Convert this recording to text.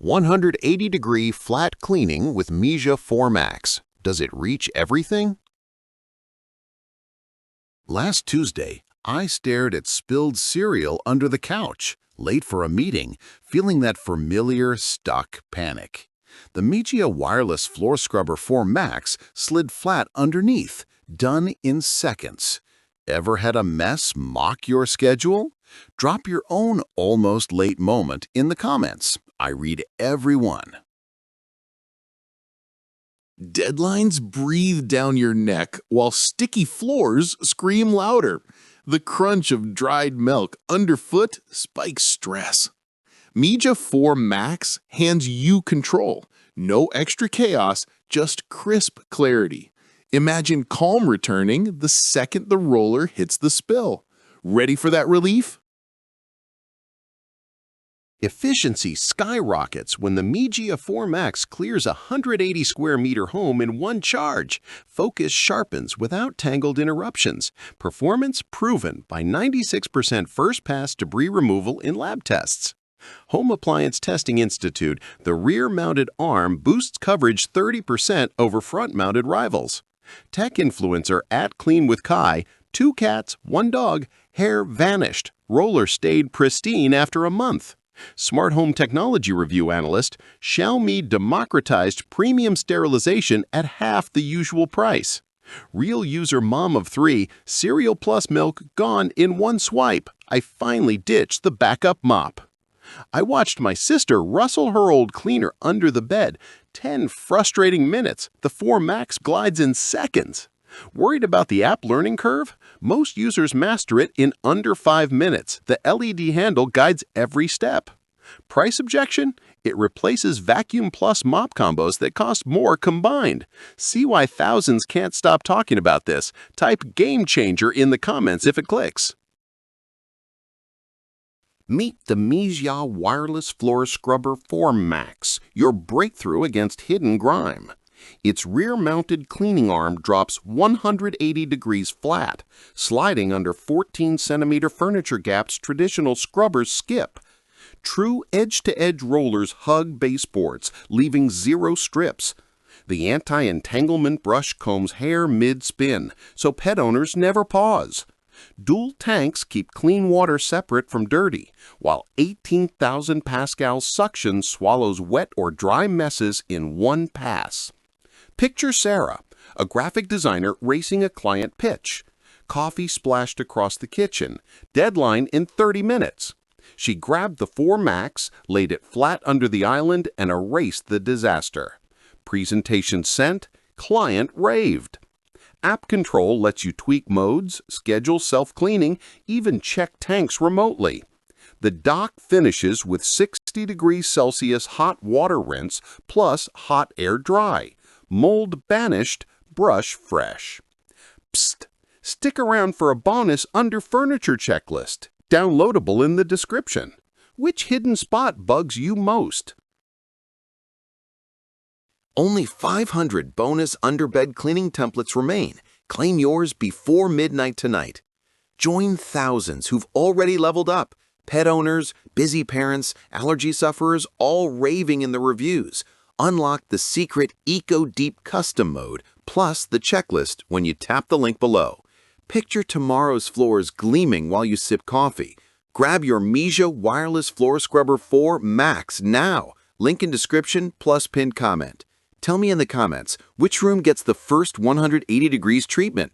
180-degree flat cleaning with Mijia 4 Max. Does it reach everything? Last Tuesday, I stared at spilled cereal under the couch, late for a meeting, feeling that familiar, stuck panic. The Mijia Wireless Floor Scrubber 4 Max slid flat underneath, done in seconds. Ever had a mess mock your schedule? Drop your own almost late moment in the comments. I read every one. Deadlines breathe down your neck while sticky floors scream louder. The crunch of dried milk underfoot spikes stress. Mijia 4 Max hands you control. No extra chaos, just crisp clarity. Imagine calm returning the second the roller hits the spill. Ready for that relief? Efficiency skyrockets when the Mijia 4 Max clears a 180 square meter home in one charge. Focus sharpens without tangled interruptions. Performance proven by 96% first pass debris removal in lab tests. Home Appliance Testing Institute, the rear-mounted arm boosts coverage 30% over front-mounted rivals. Tech influencer @CleanWithKai, 2 cats, 1 dog, hair vanished, roller stayed pristine after a month. Smart Home Technology Review analyst, Xiaomi democratized premium sterilization at half the usual price. Real user mom of 3, cereal plus milk gone in one swipe. I finally ditched the backup mop. I watched my sister rustle her old cleaner under the bed. 10 frustrating minutes. The 4 Max glides in seconds. Worried about the app learning curve? Most users master it in under 5 minutes. The LED handle guides every step. Price objection? It replaces vacuum plus mop combos that cost more combined. See why thousands can't stop talking about this. Type game changer in the comments if it clicks. Meet the Mijia Wireless Floor Scrubber 4 Max, your breakthrough against hidden grime. Its rear-mounted cleaning arm drops 180 degrees flat, sliding under 14-centimeter furniture gaps traditional scrubbers skip. True edge-to-edge rollers hug baseboards, leaving 0 strips. The anti-entanglement brush combs hair mid-spin, so pet owners never pause. Dual tanks keep clean water separate from dirty, while 18,000 pascal suction swallows wet or dry messes in one pass. Picture Sarah, a graphic designer racing a client pitch. Coffee splashed across the kitchen. Deadline in 30 minutes. She grabbed the 4 Max, laid it flat under the island, and erased the disaster. Presentation sent. Client raved. App Control lets you tweak modes, schedule self-cleaning, even check tanks remotely. The dock finishes with 60 degrees Celsius hot water rinse plus hot air dry. Mold banished, brush fresh. Psst! Stick around for a bonus under furniture checklist, downloadable in the description. Which hidden spot bugs you most? Only 500 bonus underbed cleaning templates remain. Claim yours before midnight tonight. Join thousands who've already leveled up. Pet owners, busy parents, allergy sufferers, all raving in the reviews. Unlock the secret Eco Deep Custom mode, plus the checklist when you tap the link below. Picture tomorrow's floors gleaming while you sip coffee. Grab your Mijia Wireless Floor Scrubber 4 Max now. Link in description plus pinned comment. Tell me in the comments, which room gets the first 180 degrees treatment?